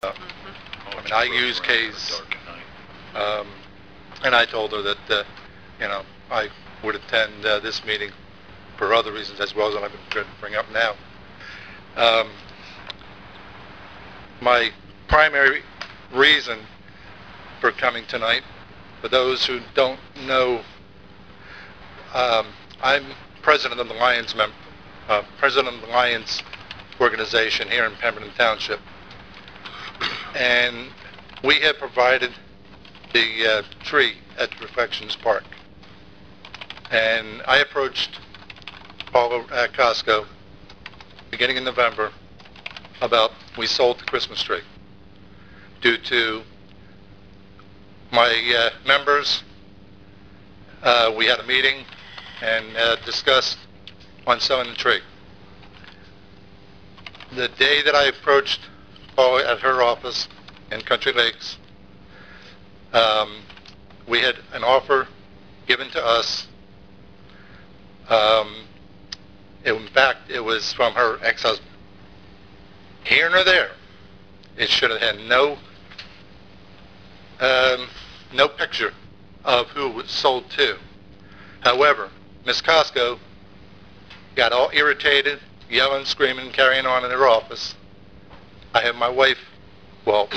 I mean, I use Kay's, and I told her that, I would attend this meeting for other reasons as well as I've been trying to bring up now. My primary reason for coming tonight, for those who don't know, I'm president of the Lions organization here in Pemberton Township, and we have provided the tree at Reflections Park. And I approached Paula at Costco beginning in November about we sold the Christmas tree due to my members. We had a meeting and discussed on selling the tree. The day that I approached Paula at her office in Country Lakes, we had an offer given to us. In fact, it was from her ex-husband. Here nor there. It should have had no picture of who it was sold to. However, Miss Costco got all irritated, yelling, screaming, carrying on in her office. I have my wife, well,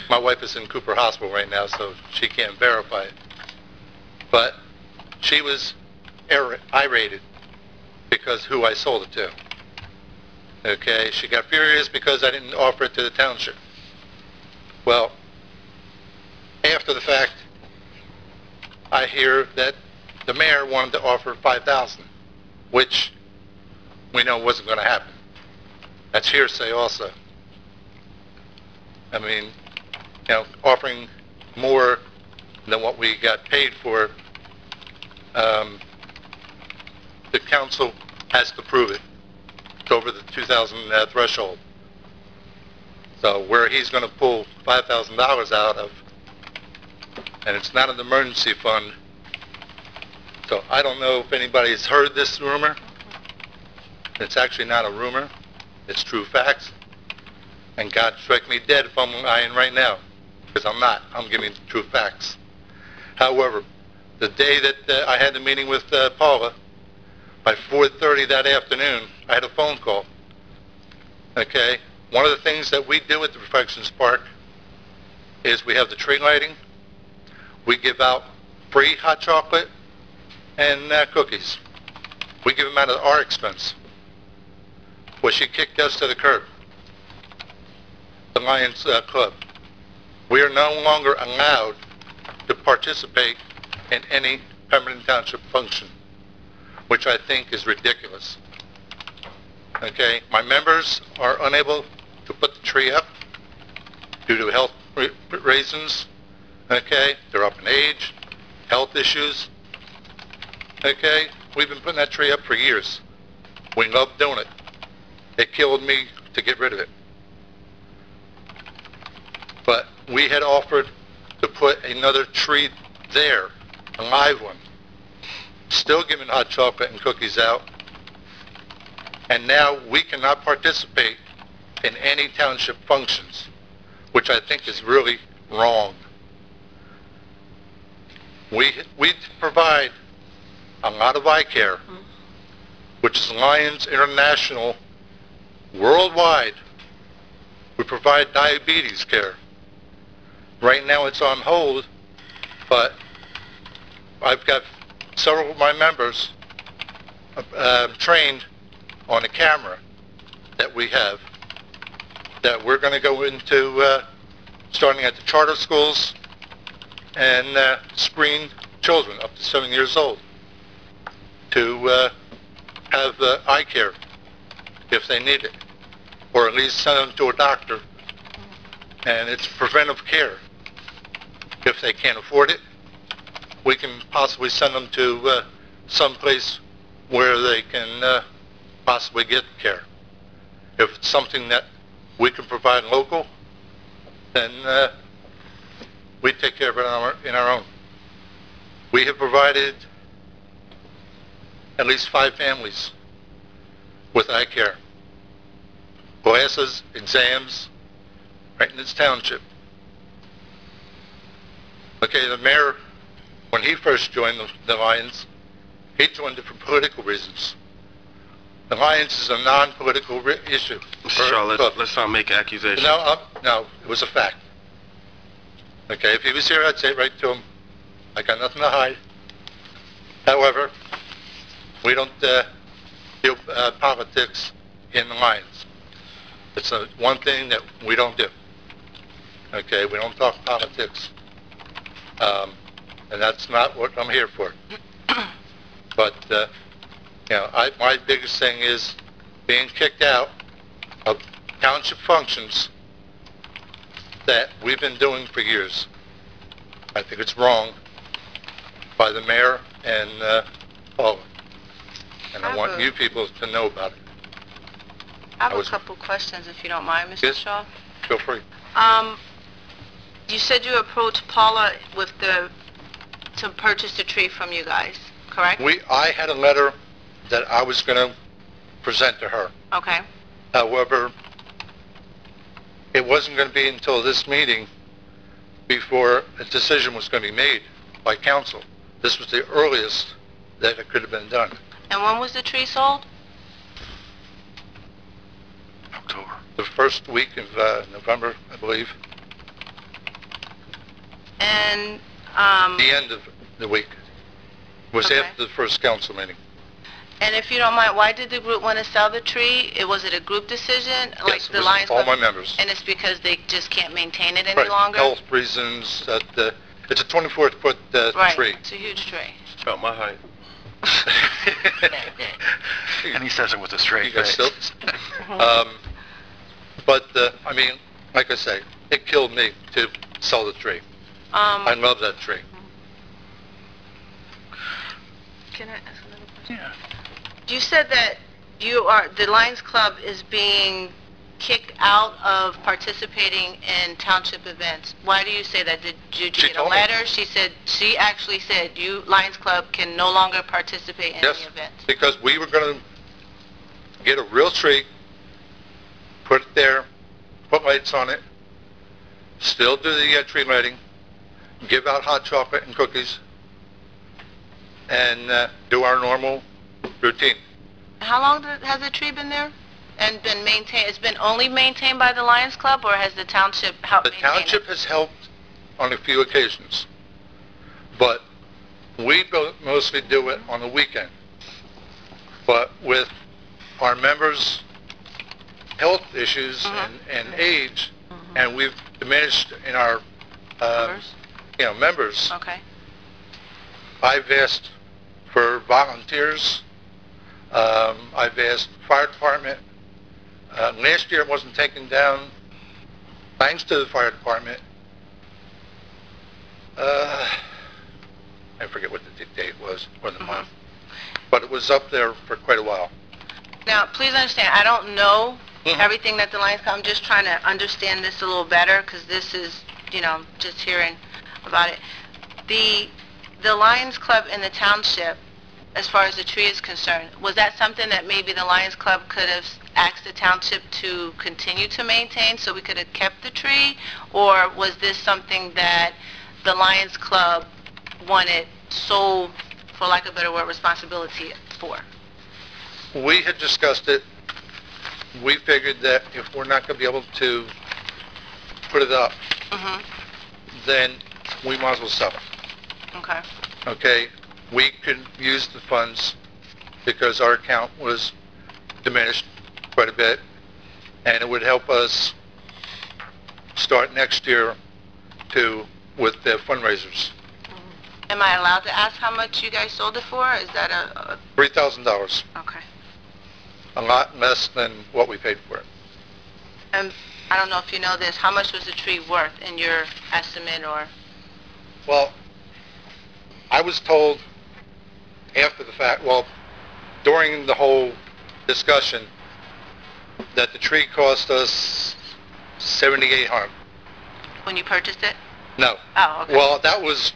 my wife is in Cooper Hospital right now, so she can't verify it. But she was irate because who I sold it to. Okay, she got furious because I didn't offer it to the township. Well, after the fact, I hear that the mayor wanted to offer $5,000, which we know wasn't going to happen. That's hearsay also. I mean, offering more than what we got paid for, the council has to prove it. It's over the 2,000 threshold. So where he's going to pull $5,000 out of, and it's not an emergency fund. So I don't know if anybody's heard this rumor. It's actually not a rumor. It's true facts. And God strike me dead if I'm lying right now, because I'm not. I'm giving true facts. However, the day that I had the meeting with Paula, by 4:30 that afternoon, I had a phone call. Okay? One of the things that we do at the Reflections Park is we have the tree lighting. We give out free hot chocolate and cookies. We give them out at our expense. Well, she kicked us to the curb. The Lions Club. We are no longer allowed to participate in any Pemberton Township function, which I think is ridiculous. Okay, my members are unable to put the tree up due to health reasons. Okay, they're up in age, health issues. Okay, we've been putting that tree up for years. We love doing it. It killed me to get rid of it. But we had offered to put another tree there, a live one, still giving hot chocolate and cookies out, and now we cannot participate in any township functions, which I think is really wrong. We provide a lot of eye care, which is Lions International worldwide. We provide diabetes care. Right now it's on hold, but I've got several of my members trained on a camera that we have that we're going to go into starting at the charter schools and screen children up to 7 years old to have eye care if they need it, or at least send them to a doctor. And it's preventive care. If they can't afford it, we can possibly send them to some place where they can possibly get care. If it's something that we can provide local, then we take care of it in our own. We have provided at least 5 families with eye care, glasses, exams, right in this township. Okay, the mayor, when he first joined the Lions, he joined it for political reasons. The Lions is a non-political issue. Mr. Shaw, let's not make accusations. No, it was a fact. Okay, if he was here, I'd say it right to him. I got nothing to hide. However, we don't do politics in the Lions. It's one thing that we don't do. Okay, we don't talk politics. And that's not what I'm here for. But, my biggest thing is being kicked out of township functions that we've been doing for years. I think it's wrong by the mayor and all. And I want you people to know about it. I have a couple questions, if you don't mind, Mr. Yes, Shaw. feel free. You said you approached Paula to purchase the tree from you guys, correct? I had a letter that I was going to present to her. Okay. However, it wasn't going to be until this meeting before a decision was going to be made by council. This was the earliest that it could have been done. And when was the tree sold? October. The first week of November, I believe. And the end of the week was Okay. after the first council meeting. And if you don't mind, why did the group want to sell the tree? Was it a group decision? Yes, it was Lions all Club? my members. And it's because they just can't maintain it any Right, longer? health reasons. It's a 24-foot Right, tree. it's a huge tree. About my height. And he says it with a You straight got face. stilts? But, like I say, it killed me to sell the tree. I love that tree. Can I ask another question? Yeah. You said that the Lions Club is being kicked out of participating in township events. Why do you say that? Did you She get a told me. letter? She actually said Lions Club can no longer participate in Yes, any events. because we were going to get a real tree, put it there, put lights on it, still do the tree lighting, give out hot chocolate and cookies, and do our normal routine. How long has the tree been there and been maintained? It's been only maintained by the Lions Club, or has the township helped The maintain township it? has helped on a few occasions, but we mostly do it on the weekend. But with our members' health issues and age, and we've diminished in our Members? members, Okay. I've asked for volunteers. I've asked fire department. Last year it wasn't taken down, thanks to the fire department. I forget what the date was, or the month, but it was up there for quite a while. Now, please understand, I don't know everything that the Lions Club, I'm just trying to understand this a little better, because this is, just hearing about it. The Lions Club in the township, as far as the tree is concerned, was that something that maybe the Lions Club could have asked the township to continue to maintain so we could have kept the tree? Or was this something that the Lions Club wanted sole, for lack of a better word, responsibility for? We had discussed it. We figured that if we're not going to be able to put it up, then we might as well sell it. Okay. Okay, we could use the funds because our account was diminished quite a bit, and it would help us start next year with the fundraisers. Am I allowed to ask how much you guys sold it for? Is that $3,000, okay. a lot less than what we paid for it. And I don't know if you know this, how much was the tree worth in your estimate, or? Well, I was told after the fact, during the whole discussion, that the tree cost us $7,800. When you purchased it? No. Oh, okay. Well, that was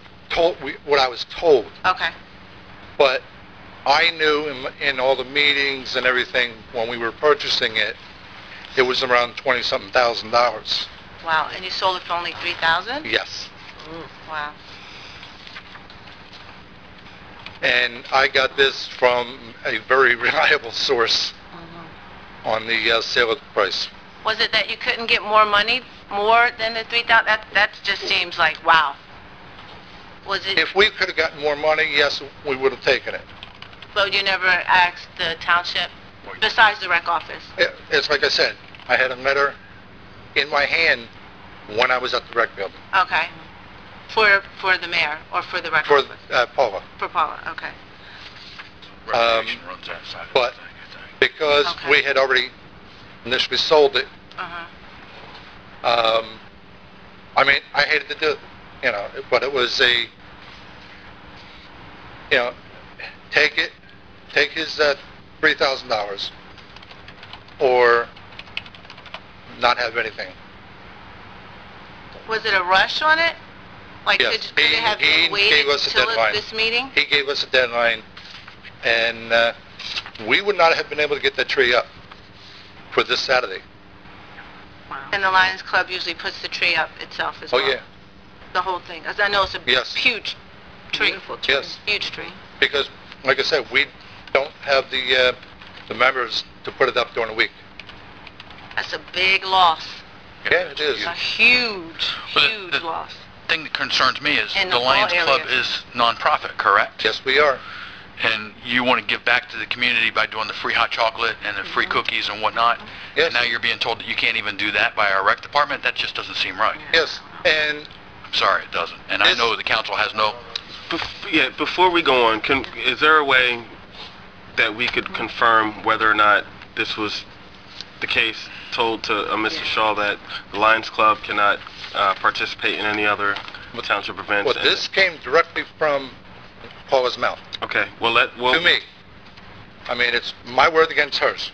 what I was told. Okay. But I knew in all the meetings and everything, when we were purchasing it, it was around $20-something thousand. Wow. Wow, and you sold it for only 3,000? Yes. Wow. And I got this from a very reliable source on the sale of the price. Was it that you couldn't get more money, more than the 3,000? That just seems like, wow. Was it, If we could have gotten more money, yes, we would have taken it. but you never asked the township, besides the rec office? It's like I said, I had a letter in my hand when I was at the rec building Okay. For the mayor, or for the rec for office? Paula. For Paula, okay. Recreation runs that side of But the thing, I think. because Okay. we had already initially sold it, Uh-huh. I mean, I hated to do it, you know, but it was a, you know, take his $3,000 or not have anything. Was it a rush on it? Like, Yes, could they have he waited gave us a till deadline. this meeting? He gave us a deadline, and we would not have been able to get that tree up for this Saturday. And the Lions Club usually puts the tree up itself as Oh, well? yeah, The whole thing? 'Cause I know it's a Yes. huge tree. Beautiful tree. yes, Huge tree. because, like I said, we don't have the members to put it up during the week. That's a big loss. Yeah, it is. A huge, Well, huge the- loss. Thing that concerns me is In the all Lions Club areas. is nonprofit, correct? Yes, we are. And you want to give back to the community by doing the free hot chocolate and the free cookies and whatnot. Yes. And now you're being told that you can't even do that by our rec department? That just doesn't seem right. Yes, and I'm sorry, it doesn't. And I This- know the council has no... Yeah, before we go on, is there a way that we could confirm whether or not this was the case, told to Mr. Shaw that the Lions Club cannot participate in any other township events? well, this came directly from Paula's mouth Okay, well, to me. I mean, it's my word against hers.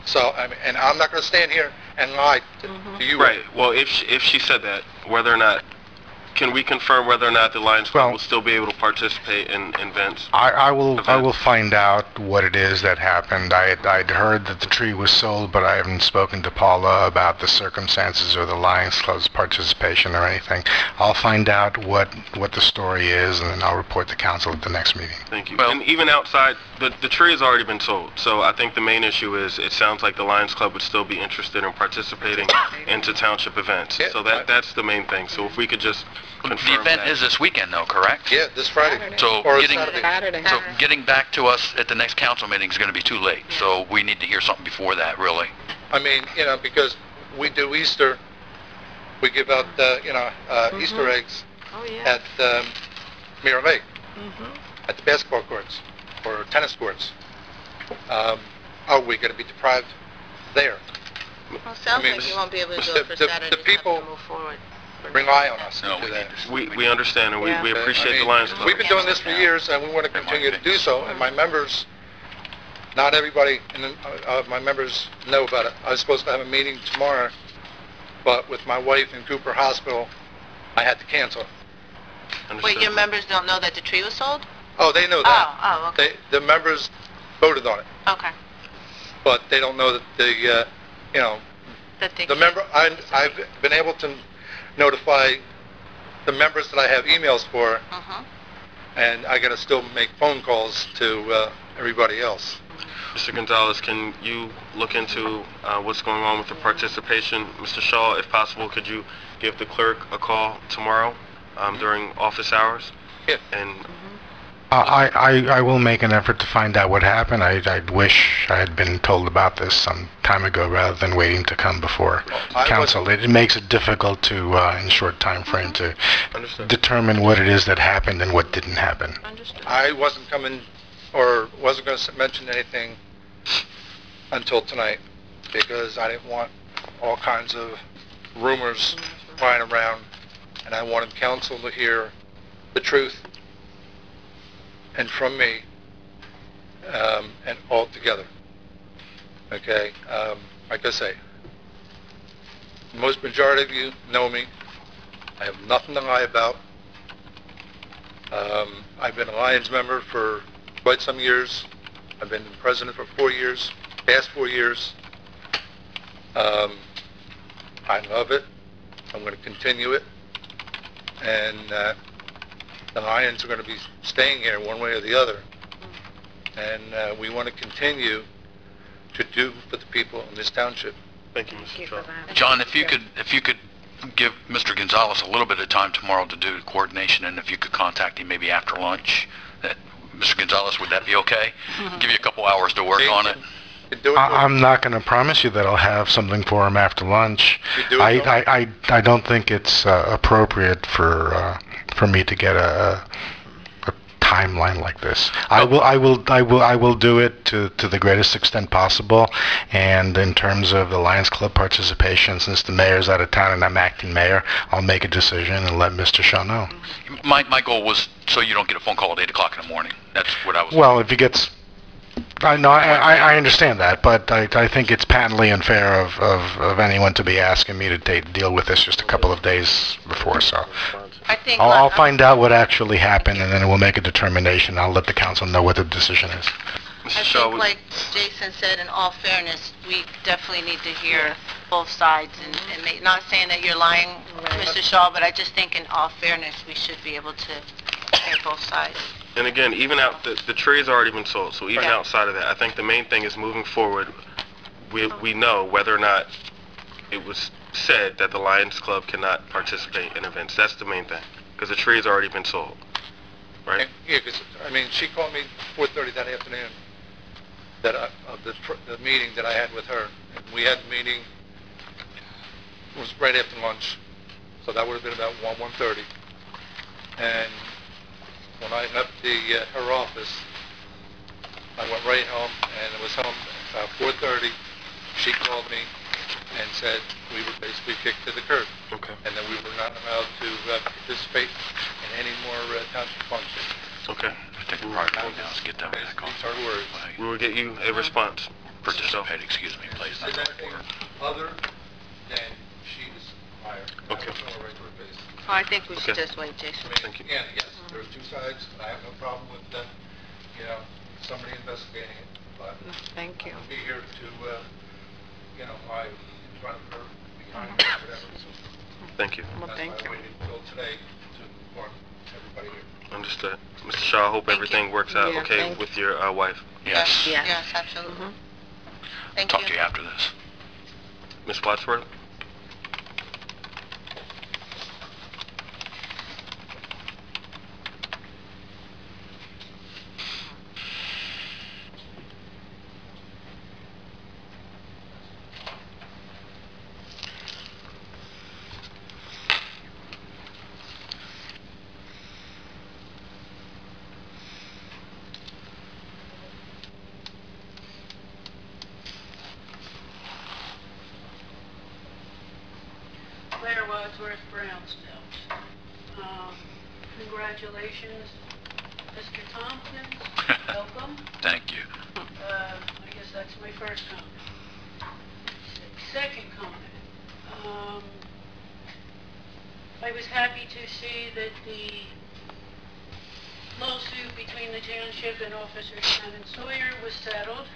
So, I mean, and I'm not going to stand here and lie to you. Right, well, if she said that, whether or not, can we confirm whether or not the Lions Club Well- will still be able to participate in events? I will find out what it is that happened. I'd heard that the tree was sold, but I haven't spoken to Paula about the circumstances or the Lions Club's participation or anything. I'll find out what the story is, and then I'll report to council at the next meeting. Thank you. Well- And even outside, the tree has already been sold, so I think the main issue is, it sounds like the Lions Club would still be interested in participating into township events. Yeah, So that's the main thing, so if we could just The confirm event that. is this weekend though, correct? Yeah, this Friday. So Or getting, Saturday. so getting back to us at the next council meeting is going to be too late. So we need to hear something before that, really. I mean, you know, because we do Easter, we give out, Easter eggs Oh, yeah. at Mirror Lake, at the basketball courts or tennis courts. Are we going to be deprived there? Well, it sounds I mean, like you won't be able to do the- it for the- Saturday. the Just have people to move forward. Rely on us No, to do we that. need to... We understand, and we Yeah. appreciate I mean, the Lions Club. We've been doing this for years, and we want to continue to do so, and my members, not everybody, my members know about it. I was supposed to have a meeting tomorrow, but with my wife in Cooper Hospital, I had to cancel. Wait, Understood. your members don't know that the tree was sold? Oh, they know that. Oh, okay. The members voted on it, Okay. but they don't know that That they the can't- member, I've been able to notify the members that I have emails for, Mhm. and I got to still make phone calls to everybody else. Mr. Gonzalez, can you look into what's going on with the participation? Mr. Shaw, if possible, could you give the clerk a call tomorrow during office hours? Yeah. And I will make an effort to find out what happened. I'd wish I had been told about this some time ago rather than waiting to come before I council. It makes it difficult to, in short time frame, to understood. determine what it is that happened and what didn't happen. Understood. I wasn't coming, or wasn't going to mention anything until tonight, because I didn't want all kinds of rumors flying around, and I wanted council to hear the truth, and from me, and all together. Okay, like I say, most majority of you know me. I have nothing to lie about. I've been a Lions member for quite some years. I've been the president for 4 years, past 4 years. I love it. I'm going to continue it, and the Lions are going to be staying here one way or the other. And we want to continue to do for the people in this township. Thank you, Mr. Shaw. John, if you could give Mr. Gonzalez a little bit of time tomorrow to do coordination, and if you could contact him maybe after lunch, Mr. Gonzalez, would that be okay? Give you a couple hours to work on it. I'm not going to promise you that I'll have something for him after lunch. I don't think it's appropriate for me to get a timeline like this. I will do it to the greatest extent possible. And in terms of the Lions Club participation, since the mayor's out of town and I'm acting mayor, I'll make a decision and let Mr. Shaw know. My goal was so you don't get a phone call at 8 o'clock in the morning. That's what I was. Well, if he gets, I understand that, but I think it's patently unfair of anyone to be asking me to deal with this just a couple of days before. So I think I'll find out what actually happened, and then we'll make a determination. I'll let the council know what the decision is. I think, like Jason said, in all fairness, we definitely need to hear both sides, and not saying that you're lying, Mr. Shaw, but I just think in all fairness, we should be able to hear both sides. And again, even out, the tree has already been sold, so even outside of that, I think the main thing is moving forward, we know whether or not it was said that the Lions Club cannot participate in events. That's the main thing, because the tree has already been sold, right? Yeah, because, I mean, she called me 4:30 that afternoon, of the meeting that I had with her. And we had the meeting, it was right after lunch, so that would have been about 1:30. And when I left her office, I went right home, and it was home about 4:30. She called me and said we were basically kicked to the curb. Okay. And that we were not allowed to participate in any more township functions. Okay. Take a private phone now. Get that back on. These are words. We will get you a response. Participate, excuse me, please. Is Not anything record. other than she was hired? Okay. That was on a regular basis. Oh, I think we should Okay. just wait, Jason. I mean, Thank you. again, yes, there are two sides, and I have no problem with, somebody investigating it, but Thank you. I'll be here to, lie in front of her, behind her, whatever. Thank you. Well, That's thank why you. I waited until today to inform everybody here. Understood. Mr. Shaw, I hope Thank everything you. works out Yeah, okay thank with your wife. Yes. Yes, absolutely. Thank Talk you. to you after this. Ms. Wadsworth? Claire Wadsworth, Brownsville. Congratulations, Mr. Tompkins. Welcome. Thank you. I guess that's my first comment. Second comment. I was happy to see that the lawsuit between the township and Officer Shannon Sawyer was settled.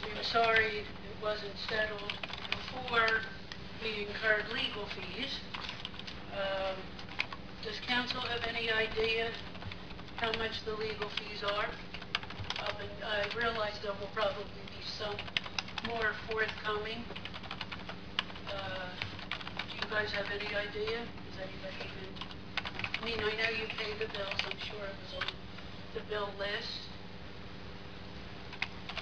I'm sorry it wasn't settled before we incurred legal fees. Does council have any idea how much the legal fees are? And I realize there will probably be some more forthcoming. Do you guys have any idea? Does anybody even? I mean, I know you pay the bills. I'm sure it was on the bill list.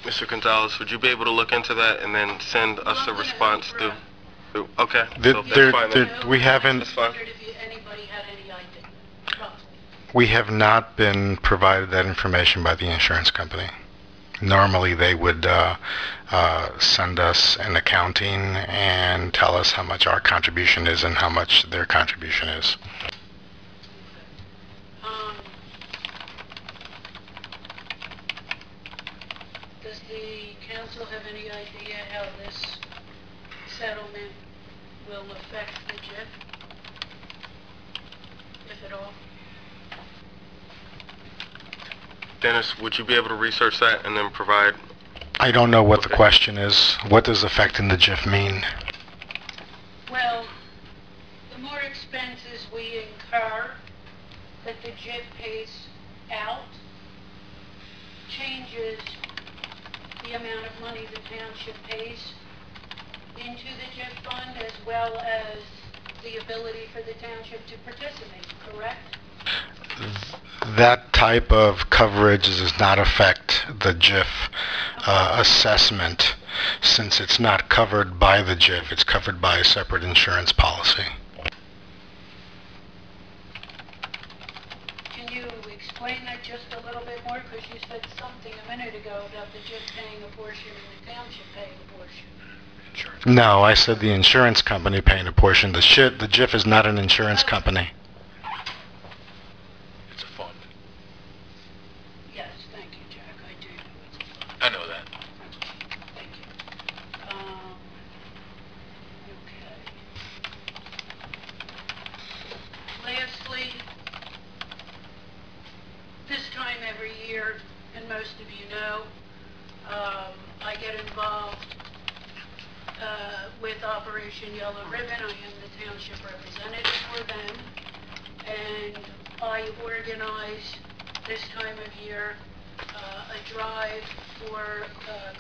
Mr. Gonzalez, would you be able to look into that and then send us a response through? Okay. So that's fine then. We haven't. That's fine. Wondered if anybody had any idea. Roughly. We have not been provided that information by the insurance company. Normally, they would send us an accounting and tell us how much our contribution is and how much their contribution is. Does the council have any idea how this settlement will affect the JIF, if at all? Dennis, would you be able to research that and then provide? I don't know what the Okay. question is. What does affecting the JIF mean? Well, expenses we incur that the JIF pays out changes the amount of money the township pays into the JIF fund, as well as the ability for the township to participate, correct? That type of coverage does not affect the JIF assessment, since it's not covered by the JIF. It's covered by a separate insurance policy. Can you explain that just a little bit more? Because you said something a minute ago about the JIF paying a portion and the township paying a portion. No, I said the insurance company paying a portion. The JIF is not an insurance company. It's a fund. Yes, thank you, Jack. I do know it's a fund. I know that. Thank you. Okay. Lastly, this time every year, and most of you know, I get involved with Operation Yellow Ribbon. I am the township representative for them, and I organize this time of year a drive for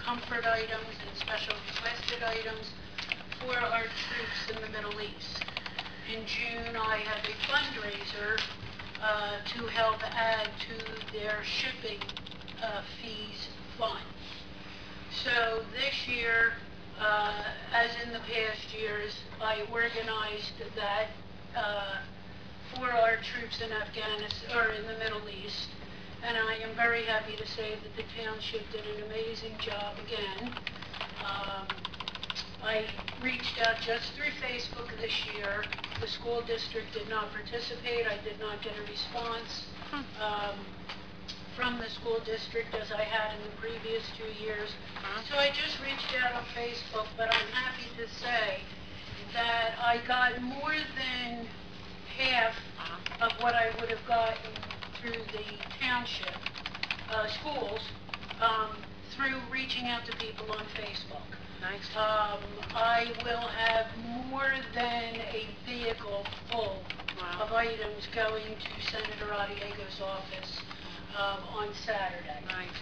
comfort items and special requested items for our troops in the Middle East. In June, I have a fundraiser to help add to their shipping fees fund. So this year, as in the past years, I organized that for our troops in Afghanistan, or in the Middle East, and I am very happy to say that the township did an amazing job again. I reached out just through Facebook this year. The school district did not participate. I did not get a response from the school district as I had in the previous 2 years. So I just reached out on Facebook, but I'm happy to say that I got more than half of what I would have gotten through the township schools through reaching out to people on Facebook. Nice. I will have more than a vehicle full of items going to Senator Adiego's office on Saturday. Nice.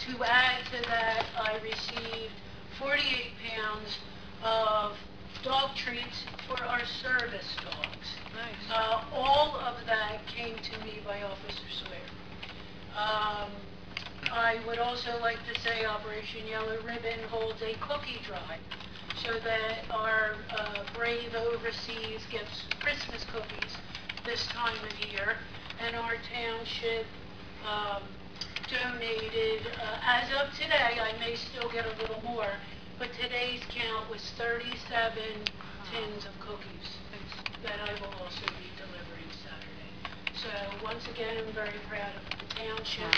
To add to that, I received 48 pounds of dog treats for our service dogs. Nice. All of that came to me by Officer Sawyer. I would also like to say Operation Yellow Ribbon holds a cookie drive so that our brave overseas gets Christmas cookies this time of year, and our township donated, as of today, I may still get a little more, but today's count was 37 tins of cookies that I will also be delivering Saturday. So once again, I'm very proud of the township,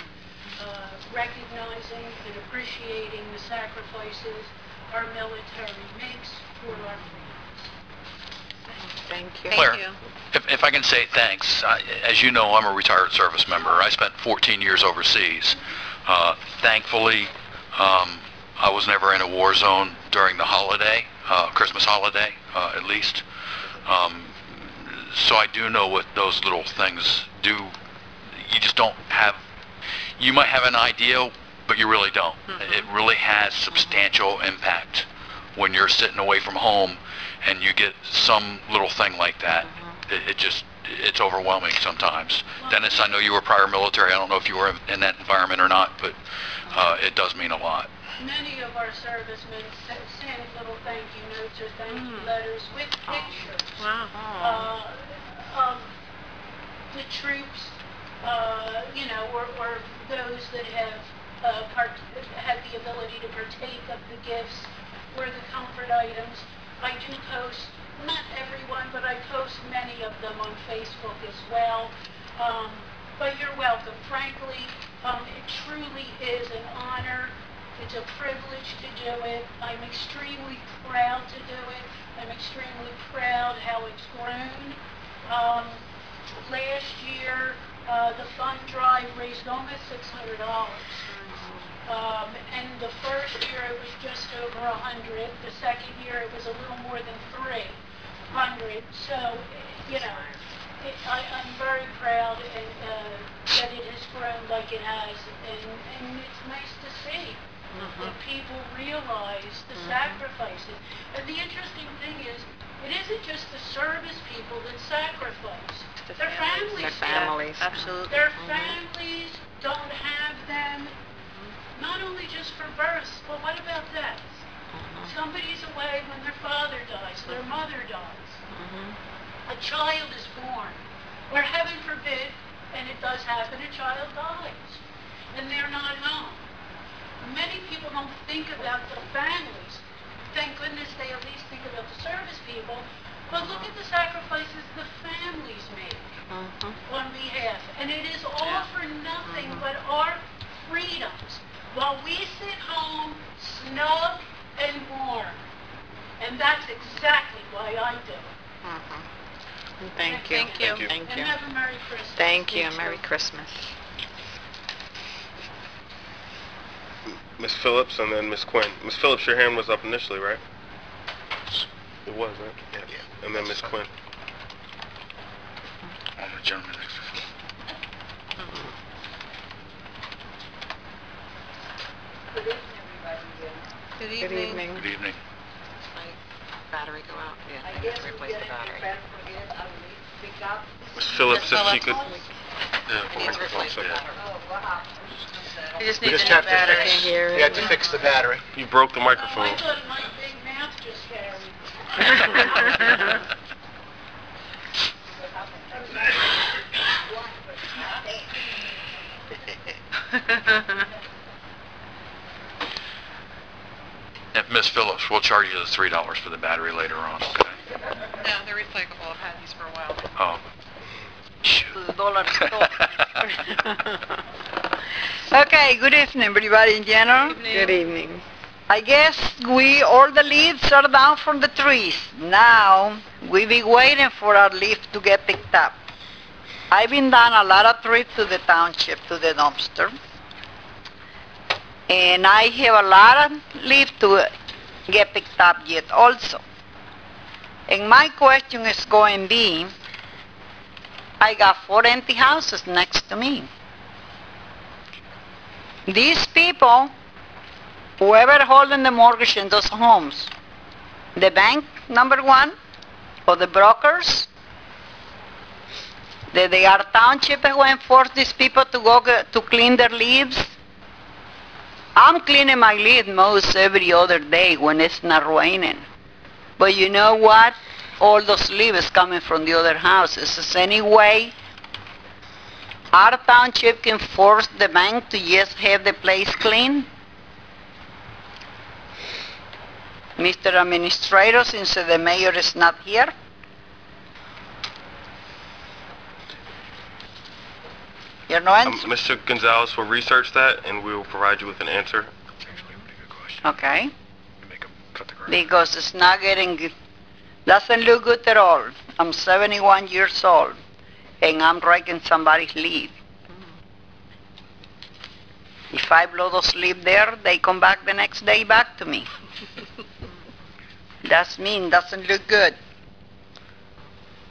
recognizing and appreciating the sacrifices our military makes for our freedoms. Thank you. Claire, Thank you. if I can say thanks, as you know, I'm a retired service member. I spent 14 years overseas. Thankfully, I was never in a war zone during the holiday, Christmas holiday, at least. So I do know what those little things do. You just don't have, you might have an idea, but you really don't. It really has substantial impact when you're sitting away from home and you get some little thing like that. It's overwhelming sometimes. Dennis, I know you were prior military. I don't know if you were in that environment or not, but it does mean a lot. Many of our servicemen send little thank you notes or thank you letters with pictures of the troops, you know, or those that have had the ability to partake of the gifts or the comfort items. I do post, not everyone, but I post many of them on Facebook as well. But you're welcome. Frankly, it truly is an honor. It's a privilege to do it. I'm extremely proud to do it. I'm extremely proud how it's grown. Last year, the fund drive raised almost $600. And the first year it was just over 100. The second year it was a little more than 3. 100. So, you know, I'm very proud and, that it has grown like it has, and it's nice to see that people realize the sacrifices. And the interesting thing is, it isn't just the service people that sacrifice. Their families. Their families. Absolutely. Their families don't have them, not only just for births, but what about deaths? Somebody's away when their father dies, their mother dies. A child is born, or heaven forbid, and it does happen, a child dies, and they're not home. Many people don't think about the families. Thank goodness they at least think about the service people, but look at the sacrifices the families make on behalf, and it is all for nothing but our freedoms, while we sit home snug and warm. And that's exactly why I do it. Thank you. Thank you. Thank And you. have a Merry Christmas. Thank you. Merry Christmas. Miss Phillips and then Miss Quinn. Miss Phillips, your hand was up initially, right? It was, right? Yeah. And then Miss Quinn. On the gentleman next to Good Good evening. My battery go out? Yeah, I guess have to we replace get the it battery. back for it, I will pick up. Miss Phillips, if she could... I need to replace the battery. Oh, wow. I just We need just the new have to battery. fix, we have to fix the battery. You broke the I microphone. thought my big mouth just carried. And Miss Phillips, we'll charge you the $3 for the battery later on, okay? No, they're recyclable. I've had these for a while. Oh. Shoot. Okay, good evening, everybody in general. Good evening. I guess all the leaves are down from the trees. Now, we be waiting for our leaf to get picked up. I've been down a lot of trips to the township, to the dumpster. And I have a lot of leaf to get picked up yet also. And my question is going to be, I got 4 empty houses next to me. These people, whoever holding the mortgage in those homes, the bank, number one, or the brokers, they are township who enforce these people to go to clean their leaves. I'm cleaning my leaves most every other day when it's not raining. But you know what? All those leaves coming from the other houses. Is any way our township can force the bank to just have the place clean? Mr. Administrator, since the mayor is not here. You know, Mr. Gonzalez will research that and we will provide you with an answer. That's actually a pretty good question. okay, You make 'em cut the grass. because it's not getting, doesn't look good at all. I'm 71 years old, and I'm raking somebody's leaf. If I blow those leaves there, they come back the next day back to me. That's mean, doesn't look good.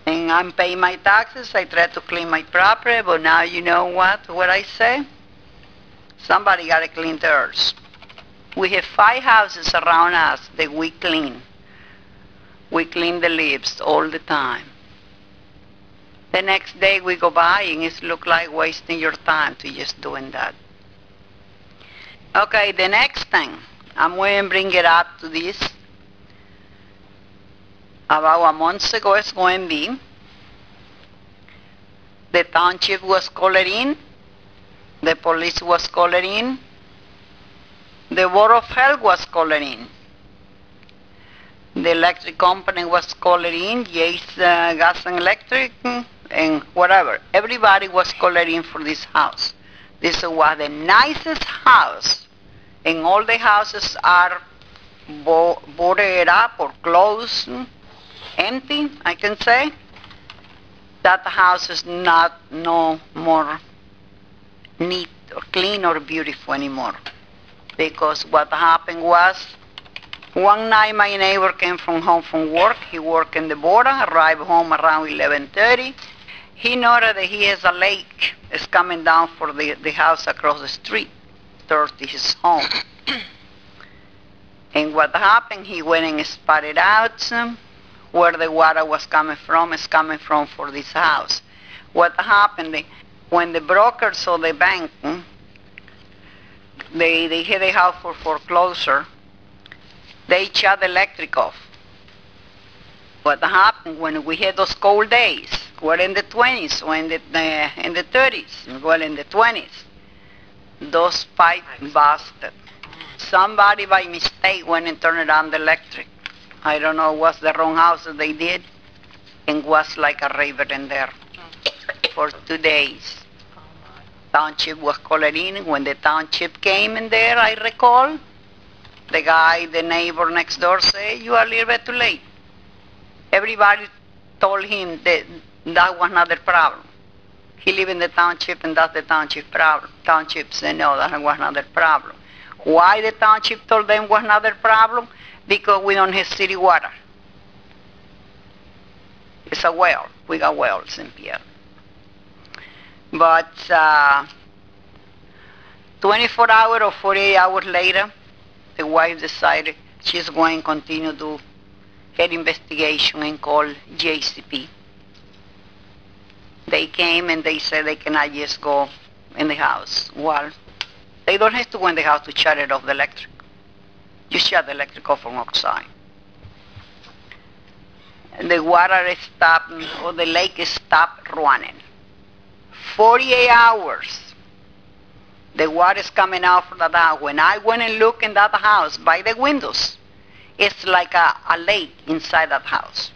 And I'm paying my taxes, I try to clean my property, but now you know what I say? Somebody gotta clean theirs. We have 5 houses around us that we clean. We clean the leaves all the time. The next day we go by and it look like wasting your time to just doing that. Okay, the next thing, I'm going to bring it up to this. About a month ago it's going to be, the township was called in, the police was called in, the Board of Health was called in, the electric company was called in, Yates Gas and Electric, and whatever. Everybody was called in for this house. This was the nicest house, and all the houses are boarded up or closed, empty, I can say. That house is not no more neat or clean or beautiful anymore. Because what happened was, One night my neighbor came from home from work. He worked in the border, arrived home around 11:30. He noted that he has a lake. It's coming down for the house across the street towards his home. And what happened, he went and spotted out where the water was coming from. It's coming from for this house. What happened, when the brokers or the bank, they had a house for foreclosure, they shut the electric off. What happened when we had those cold days, we're in the 20s or in the 30s, well in the 20s, those pipes busted. Somebody by mistake went and turned on the electric. I don't know, was the wrong house that they did, and was like a river in there for 2 days. Township was calling in. When the township came in there, I recall, the guy, the neighbor next door said, you are a little bit too late. Everybody told him that that was not the problem. He lived in the township and that's the township problem. Township said, no, that was not the problem. Why the township told them was not the problem? Because we don't have city water. It's a well. We got wells in Pierre. But 24 hours or 48 hours later, the wife decided she's going to continue to her investigation and call JCP. They came and they said they cannot just go in the house. Well, they don't have to go in the house to shut it off the electric. You shut the electric off from outside. The water stopped, or the lake stopped running. 48 hours. The water is coming out from that house. When I went and looked in that house, by the windows, it's like a lake inside that house.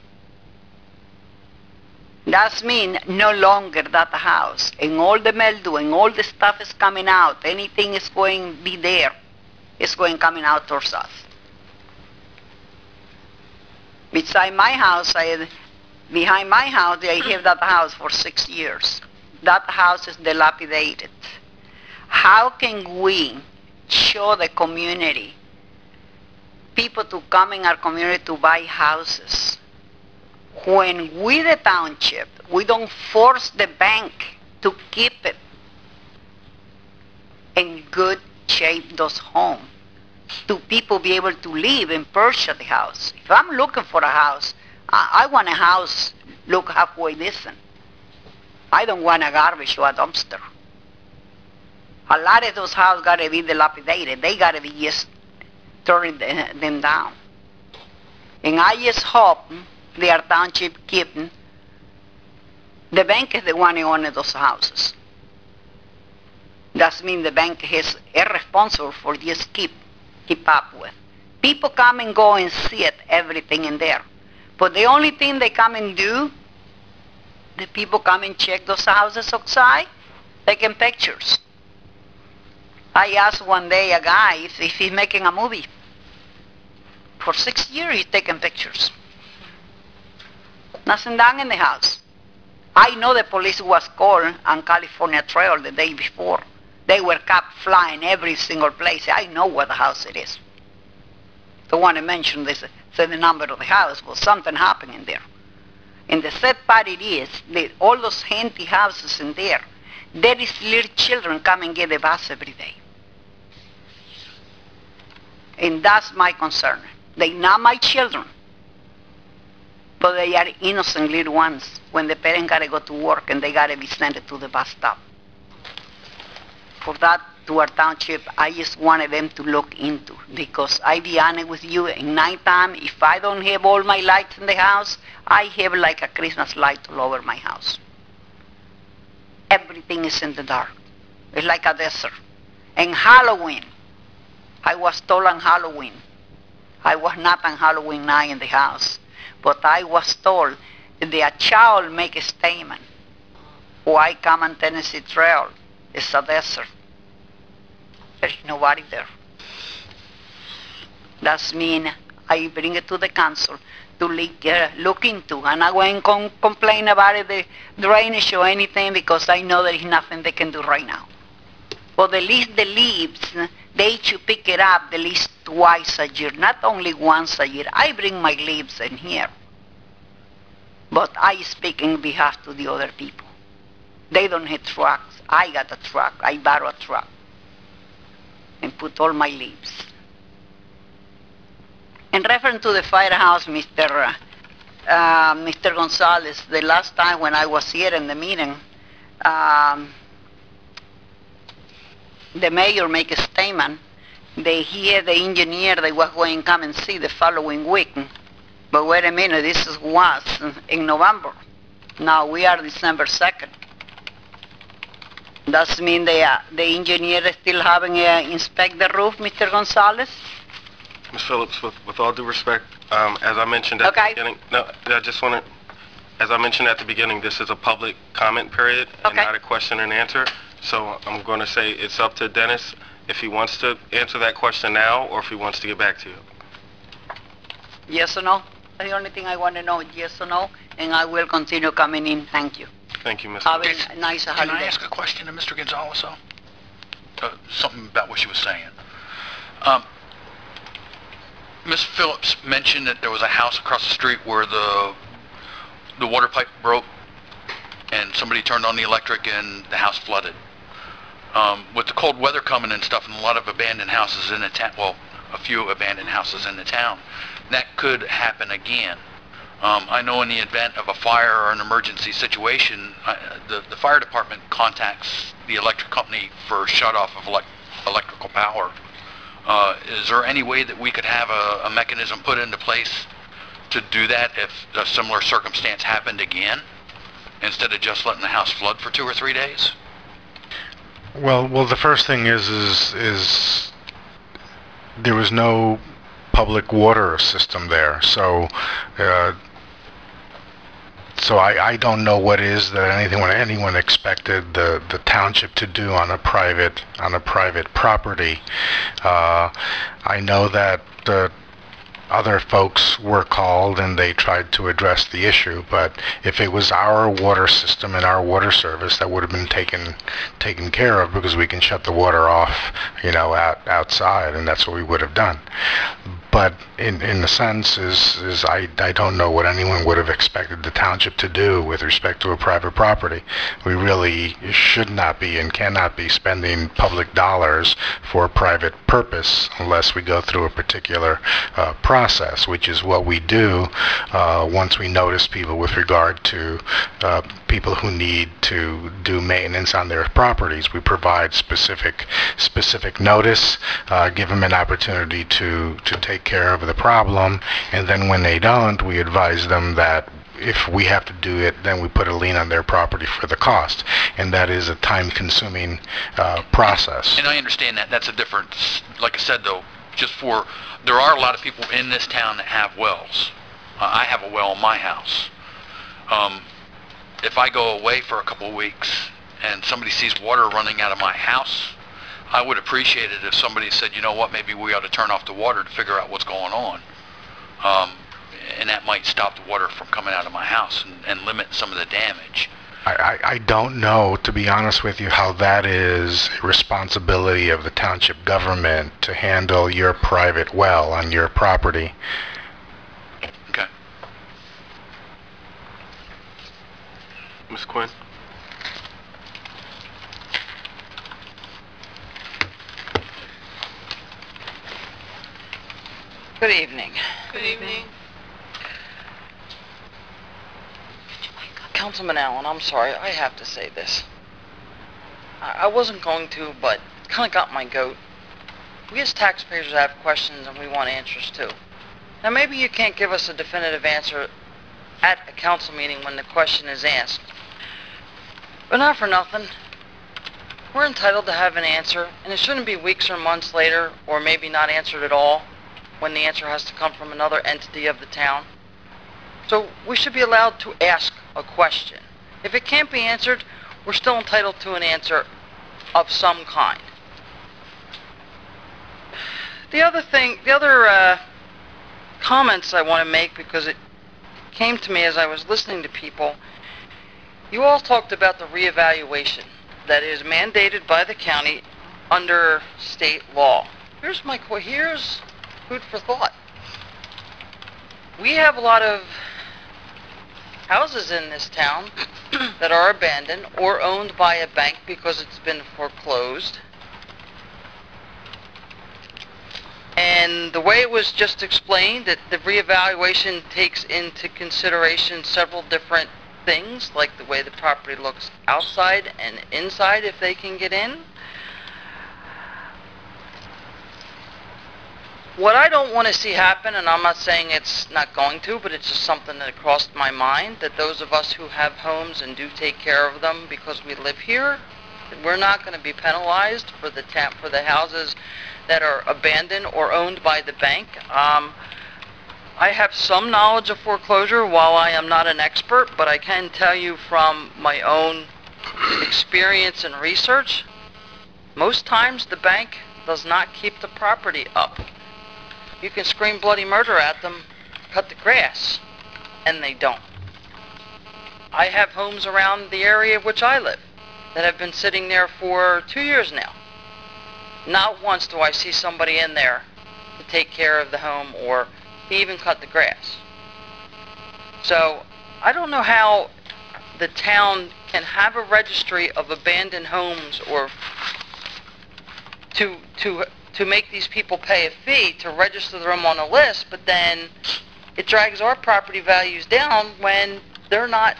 That means no longer that house, and all the mildew and all the stuff is coming out. Anything is going to be there. It's going coming out towards us. Beside my house, behind my house, I have that house for 6 years. That house is dilapidated. How can we show the community, people to come in our community to buy houses, when we, the township, we don't force the bank to keep it in good shape, those homes, to people be able to live and purchase the house. If I'm looking for a house, I want a house look halfway decent. I don't want a garbage or a dumpster. A lot of those houses got to be dilapidated. They got to be just turning them down. And I just hope their township keeping, the bank is the one who owns those houses. That means the bank is irresponsible for just keep up with. People come and go and see it, everything in there. But the only thing they come and do, the people come and check those houses outside, taking pictures. I asked one day a guy if he's making a movie. For 6 years he's taking pictures. Nothing done in the house. I know the police was called on California Trail the day before. They were kept flying every single place. I know what the house it is. The one I mentioned, they said the number of the house, well, something happened in there. And the sad part it is, that all those empty houses in there is little children come and get the bus every day. And that's my concern. They're not my children, but they are innocent little ones when the parents got to go to work and they got to be sent to the bus stop. For that, to our township, I just wanted them to look into, because I be honest with you, in nighttime, if I don't have all my lights in the house, I have like a Christmas light all over my house. Everything is in the dark. It's like a desert. And Halloween, I was told on Halloween, I was not on Halloween night in the house, but I was told that a child make a statement. Why come on Tennessee Trail? It's a desert. There's nobody there. That means I bring it to the council to look into. I'm not going to complain about the drainage or anything, because I know there is nothing they can do right now. But at least the leaves, they should pick it up at least twice a year, not only once a year. I bring my leaves in here, but I speak in behalf to the other people. They don't have trucks. I got a truck. I borrow a truck and put all my leaves. In reference to the firehouse, Mr. Gonzalez, the last time when I was here in the meeting, the mayor make a statement. They hear the engineer, they was going to come and see the following week. But wait a minute, this was in November. Now we are December 2nd. Does mean the engineer is still having to inspect the roof, Mr. Gonzalez? Ms. Phillips, with all due respect, as I mentioned at the beginning, as I mentioned at the beginning, this is a public comment period and not a question and answer. So I'm going to say it's up to Dennis if he wants to answer that question now or if he wants to get back to you. Yes or no? The only thing I want to know is yes or no, and I will continue coming in. Thank you. Thank you, Ms. Have Phillips. a nice Can holiday. I ask a question to Mr. Gonzalez, though? Something about what she was saying. Ms. Phillips mentioned that there was a house across the street where the water pipe broke and somebody turned on the electric and the house flooded. With the cold weather coming and stuff and a lot of abandoned houses in the town, well, a few abandoned houses in the town, that could happen again. I know in the event of a fire or an emergency situation, the fire department contacts the electric company for shut-off of electrical power. Is there any way that we could have a mechanism put into place to do that if a similar circumstance happened again, instead of just letting the house flood for 2 or 3 days? Well, the first thing is there was no public water system there, so I don't know what is that anyone expected the township to do on a private property. I know that other folks were called and they tried to address the issue, but if it was our water system and our water service, that would have been taken care of, because we can shut the water off, outside, and that's what we would have done. But in the sense is I don't know what anyone would have expected the township to do with respect to a private property. We really should not be and cannot be spending public dollars for a private purpose unless we go through a particular process, which is what we do once we notice people with regard to people who need to do maintenance on their properties. We provide specific notice, give them an opportunity to take care of the problem, and then when they don't, we advise them that if we have to do it, then we put a lien on their property for the cost, and that is a time-consuming process. And I understand that. That's a difference. Like I said, though, there are a lot of people in this town that have wells. I have a well in my house. If I go away for a couple of weeks and somebody sees water running out of my house, I would appreciate it if somebody said, you know what, maybe we ought to turn off the water to figure out what's going on. And that might stop the water from coming out of my house and limit some of the damage. I don't know, to be honest with you, how that is a responsibility of the township government to handle your private well on your property. Okay. Ms. Quinn? Good evening. Good evening. Councilman Allen, I'm sorry, I have to say this. I wasn't going to, but it kind of got my goat. We as taxpayers have questions and we want answers too. Now maybe you can't give us a definitive answer at a council meeting when the question is asked. But not for nothing. We're entitled to have an answer, and it shouldn't be weeks or months later, or maybe not answered at all, when the answer has to come from another entity of the town. So we should be allowed to ask a question. If it can't be answered, we're still entitled to an answer of some kind. The other comments I want to make, because it came to me as I was listening to people, you all talked about the reevaluation that is mandated by the county under state law. Here's food for thought. We have a lot of houses in this town that are abandoned or owned by a bank because it's been foreclosed. And the way it was just explained, that the reevaluation takes into consideration several different things, like the way the property looks outside and inside if they can get in. What I don't want to see happen, and I'm not saying it's not going to, but it's just something that crossed my mind, that those of us who have homes and do take care of them because we live here, that we're not going to be penalized for the houses that are abandoned or owned by the bank. I have some knowledge of foreclosure while I am not an expert, but I can tell you from my own experience and research, most times the bank does not keep the property up. You can scream bloody murder at them, cut the grass, and they don't. I have homes around the area which I live that have been sitting there for 2 years now. Not once do I see somebody in there to take care of the home or even cut the grass. So I don't know how the town can have a registry of abandoned homes or to make these people pay a fee to register them on a list, but then it drags our property values down when they're not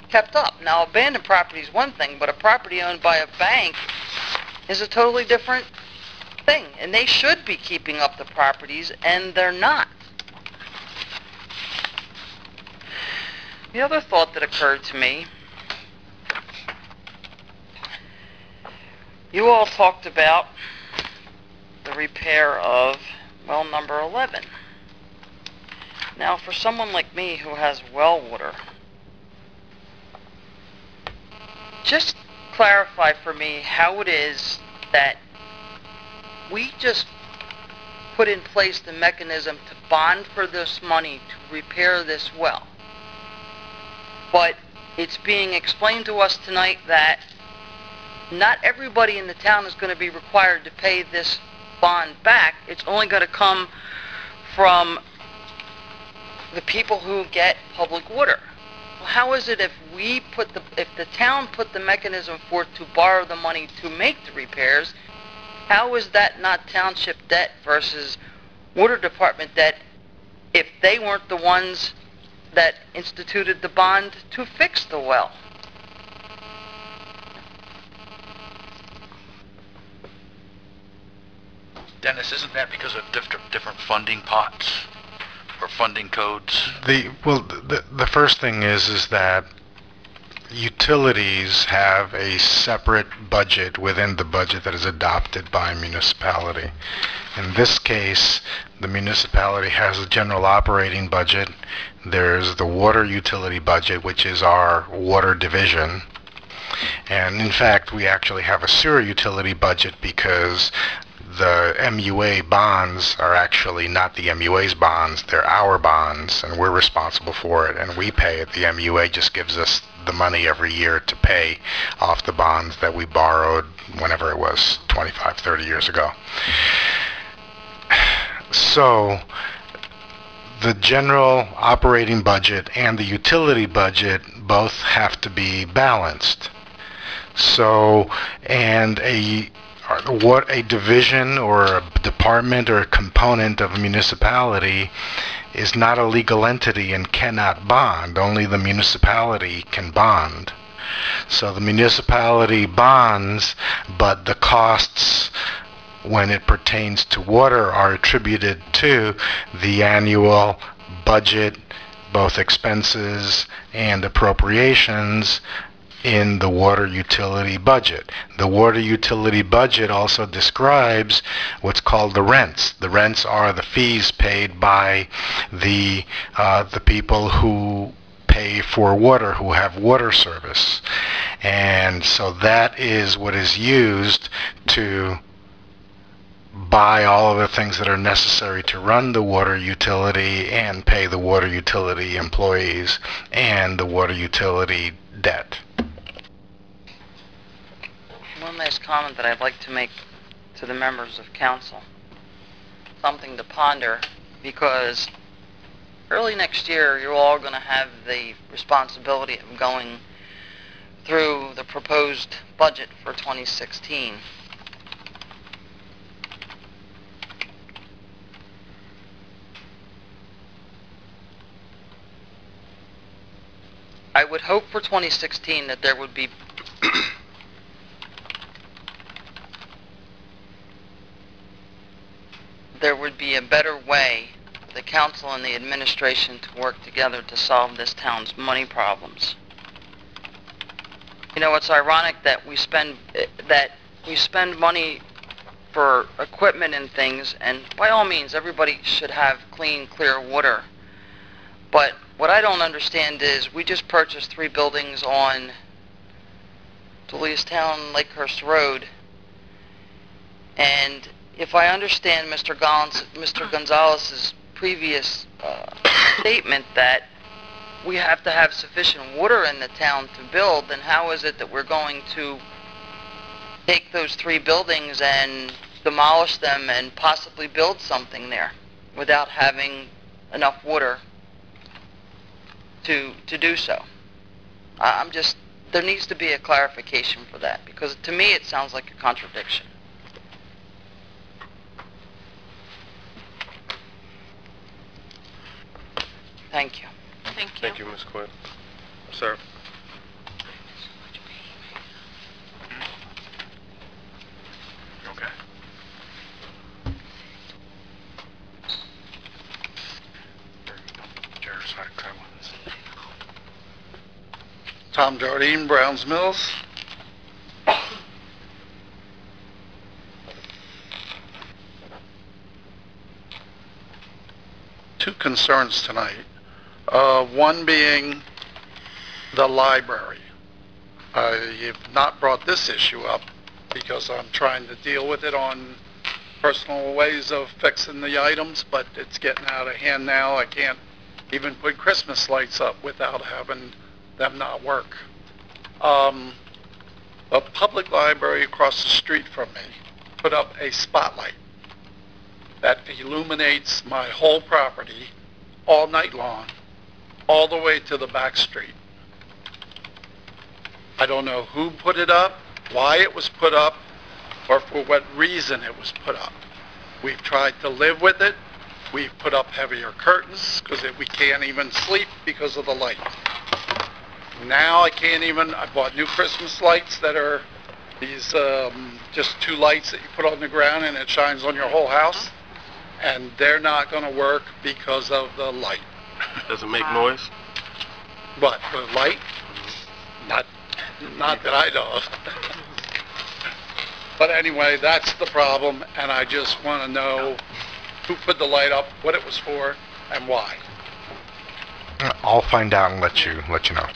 kept up. Now, abandoned property is one thing, but a property owned by a bank is a totally different thing, and they should be keeping up the properties, and they're not. The other thought that occurred to me, you all talked about the repair of well number 11. Now, for someone like me who has well water, just clarify for me how it is that we just put in place the mechanism to bond for this money to repair this well. But it's being explained to us tonight that not everybody in the town is going to be required to pay this bond back. It's only going to come from the people who get public water. Well, how is it if the town put the mechanism forth to borrow the money to make the repairs, how is that not township debt versus water department debt if they weren't the ones that instituted the bond to fix the well? Dennis, isn't that because of different funding pots or funding codes? The first thing is that utilities have a separate budget within the budget that is adopted by a municipality. In this case, the municipality has a general operating budget. There's the water utility budget, which is our water division. And in fact, we actually have a sewer utility budget because the MUA bonds are actually not the MUA's bonds, they're our bonds, and we're responsible for it, and we pay it. The MUA just gives us the money every year to pay off the bonds that we borrowed whenever it was, 25, 30 years ago. So the general operating budget and the utility budget both have to be balanced. So, and what a division or a department or a component of a municipality is not a legal entity and cannot bond. Only the municipality can bond. So the municipality bonds, but the costs when it pertains to water are attributed to the annual budget, both expenses and appropriations, in the water utility budget. The water utility budget also describes what's called the rents. The rents are the fees paid by the people who pay for water, who have water service. And so that is what is used to buy all of the things that are necessary to run the water utility and pay the water utility employees and the water utility debt. One last comment that I'd like to make to the members of council. Something to ponder, because early next year, you're all going to have the responsibility of going through the proposed budget for 2016. I would hope for 2016 that there would be a better way for the council and the administration to work together to solve this town's money problems. You know, it's ironic that we spend money for equipment and things, and by all means, everybody should have clean, clear water. But what I don't understand is we just purchased 3 buildings on Town Lakehurst Road, and if I understand Mr. Gonzalez's previous statement that we have to have sufficient water in the town to build, then how is it that we're going to take those 3 buildings and demolish them and possibly build something there without having enough water to do so? There needs to be a clarification for that, because to me it sounds like a contradiction. Thank you. Thank you. Thank you, Ms. Quinn. Sir? Okay. Tom Jardine, Browns Mills. Two concerns tonight. One being the library. You've not brought this issue up because I'm trying to deal with it on personal ways of fixing the items, but it's getting out of hand now. I can't even put Christmas lights up without having them not work. A public library across the street from me put up a spotlight that illuminates my whole property all night long, all the way to the back street. I don't know who put it up, why it was put up, or for what reason it was put up. We've tried to live with it. We've put up heavier curtains because we can't even sleep because of the light. Now I bought new Christmas lights that are these just 2 lights that you put on the ground and it shines on your whole house. And they're not going to work because of the light. Does it make noise? But the light? Not that I know of. But anyway, that's the problem, and I just want to know who put the light up, what it was for, and why. I'll find out and let you know.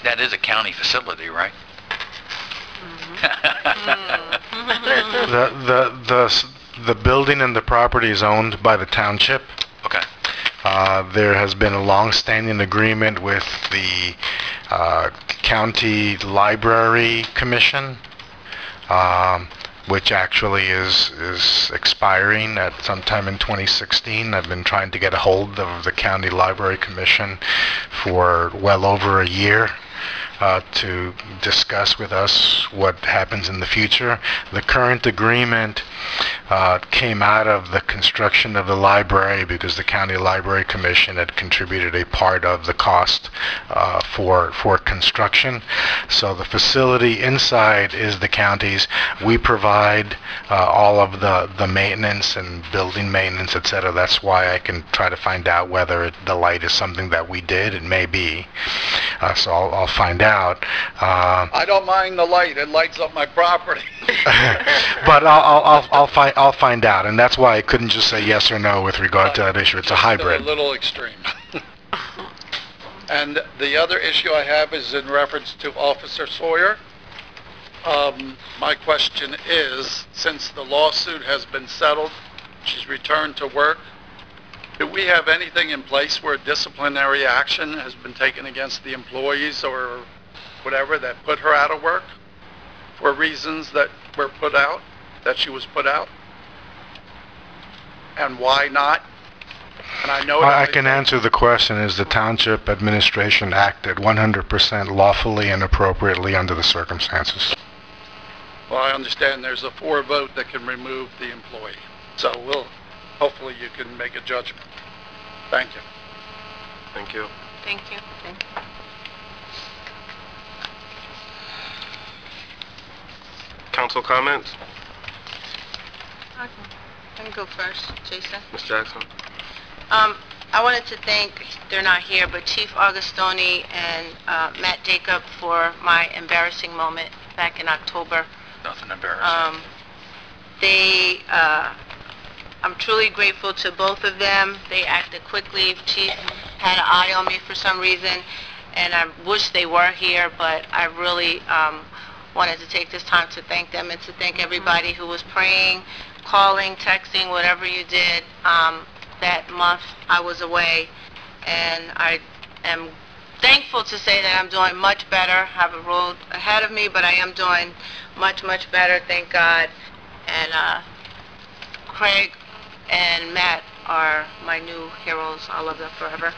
That is a county facility, right? The building and the property is owned by the township. Okay. There has been a long-standing agreement with the County Library Commission, which actually is expiring at sometime in 2016. I've been trying to get a hold of the County Library Commission for well over a year to discuss with us what happens in the future. The current agreement came out of the construction of the library because the County Library Commission had contributed a part of the cost for construction. So the facility inside is the county's. We provide all of the maintenance and building maintenance, etc. That's why I can try to find out whether the light is something that we did. It may be. So I'll find out. I don't mind the light. It lights up my property. But I'll find out, and that's why I couldn't just say yes or no with regard to that issue. It's a hybrid. A little extreme. And the other issue I have is in reference to Officer Sawyer. My question is, since the lawsuit has been settled, she's returned to work, do we have anything in place where disciplinary action has been taken against the employees or whatever that put her out of work for reasons that were put out? that she was put out? And why not? And I know it I only can takes- answer the question. Is the township administration acted 100% lawfully and appropriately under the circumstances? Well, I understand there's a 4 vote that can remove the employee. So hopefully you can make a judgment. Thank you. Thank you. Thank you. Thank you. Council comments? Let me go first, Jason. Ms. Jackson? I wanted to thank, they're not here, but Chief Augustoni and Matt Jacob for my embarrassing moment back in October. Nothing embarrassing. I'm truly grateful to both of them. They acted quickly. Chief had an eye on me for some reason, and I wish they were here, but I really wanted to take this time to thank them and to thank everybody who was praying, calling, texting, whatever you did. That month I was away, and I am thankful to say that I'm doing much better. I have a road ahead of me, but I am doing much, much better, thank God. And Craig and Matt are my new heroes. I love them forever.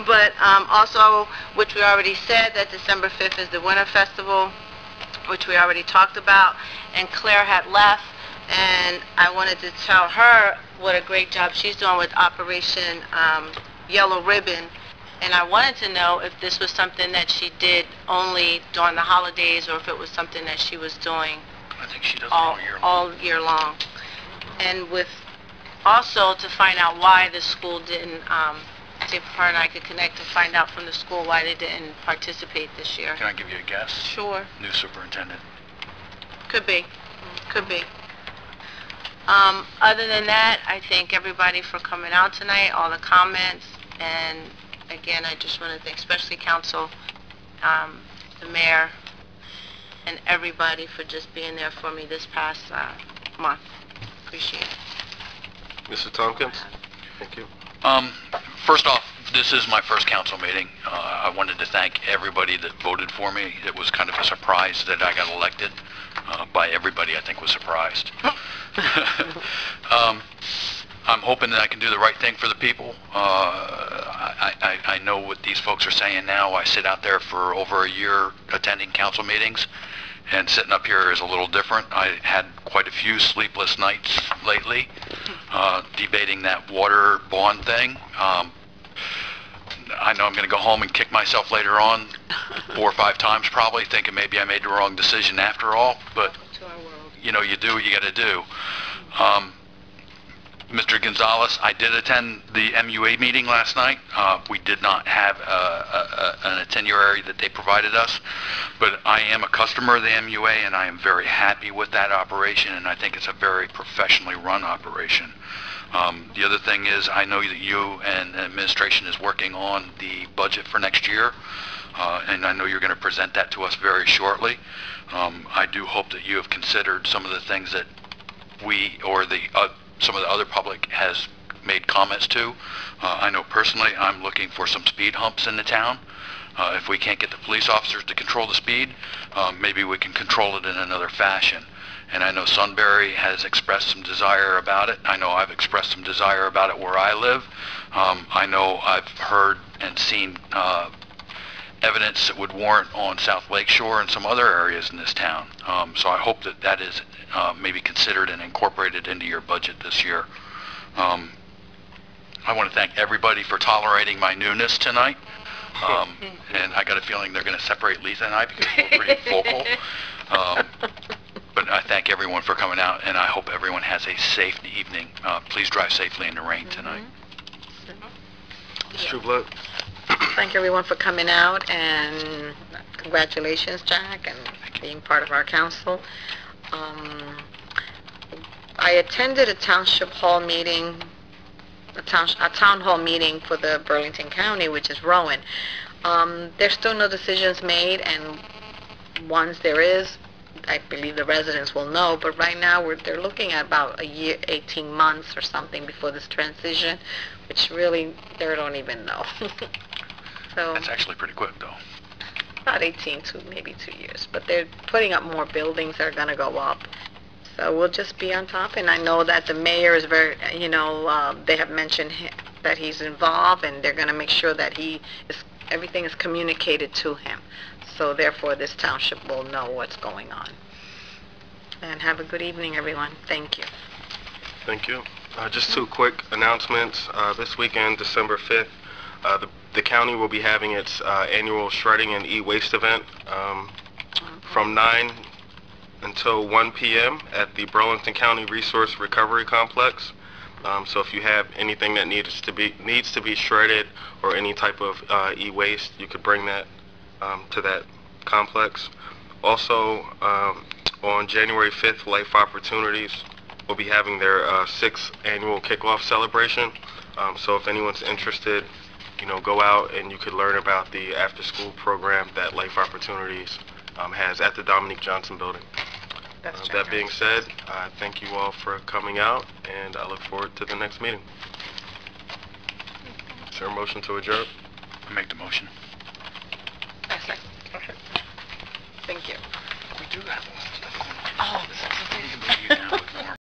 But also, which we already said, that December 5th is the Winter Festival, which we already talked about, and Claire had left, and I wanted to tell her what a great job she's doing with Operation Yellow Ribbon, and I wanted to know if this was something that she did only during the holidays, or if it was something that she was doing I think she does it all year long. all year long. And with also to find out why the school didn't, see if her and I could connect to find out from the school why they didn't participate this year. Can I give you a guess? Sure. New superintendent. Could be. Could be. Other than that, I thank everybody for coming out tonight, all the comments, and again, I just want to thank especially council, the mayor, and everybody for just being there for me this past month. Appreciate it. Mr. Tompkins? Thank you. First off, this is my first council meeting. I wanted to thank everybody that voted for me. It was kind of a surprise that I got elected. By everybody, I think, was surprised. I'm hoping that I can do the right thing for the people. I know what these folks are saying now. I sit out there for over a year attending council meetings, and sitting up here is a little different. I had quite a few sleepless nights lately, debating that water bond thing. I know I'm going to go home and kick myself later on 4 or 5 times probably, thinking maybe I made the wrong decision after all, but you know, you do what you got to do. Mr. Gonzalez, I did attend the MUA meeting last night. We did not have an itinerary that they provided us, but I am a customer of the MUA, and I am very happy with that operation, and I think it's a very professionally run operation. The other thing is, I know that you and administration is working on the budget for next year, and I know you're going to present that to us very shortly. I do hope that you have considered some of the things that we or some of the other public has made comments to. I know personally I'm looking for some speed humps in the town. If we can't get the police officers to control the speed, maybe we can control it in another fashion. And I know Sunbury has expressed some desire about it. I know I've expressed some desire about it where I live. I know I've heard and seen evidence that would warrant on South Lake Shore and some other areas in this town. So I hope that that is maybe considered and incorporated into your budget this year. I want to thank everybody for tolerating my newness tonight. And I got a feeling they're going to separate Lisa and I because we're pretty vocal. But I thank everyone for coming out, and I hope everyone has a safe evening. Please drive safely in the rain tonight. Ms. Trueblood? Thank everyone for coming out, and congratulations, Jack, and being part of our council. I attended a township hall meeting, a town hall meeting for the Burlington County, which is Rowan. There's still no decisions made, and once there is, I believe the residents will know, but right now they're looking at about a year, 18 months or something before this transition, which really, they don't even know. So That's actually pretty quick, though. about 18 to maybe 2 years. But they're putting up more buildings that are going to go up. So we'll just be on top. And I know that the mayor is very, they have mentioned that he's involved, and they're going to make sure that everything is communicated to him. So therefore, this township will know what's going on. And have a good evening, everyone. Thank you. Thank you. Just two quick announcements. This weekend, December 5th, the county will be having its annual shredding and e-waste event from 9 until 1 p.m. at the Burlington County Resource Recovery Complex. So if you have anything that needs to be shredded or any type of e-waste, you could bring that to that complex. Also, on January 5th, Life Opportunities will be having their 6th annual kickoff celebration. So if anyone's interested, go out and you could learn about the after-school program that Life Opportunities has at the Dominique Johnson Building. That being said, I thank you all for coming out, and I look forward to the next meeting. Is there a motion to adjourn? Make the motion. Okay. Thank you. We do have one.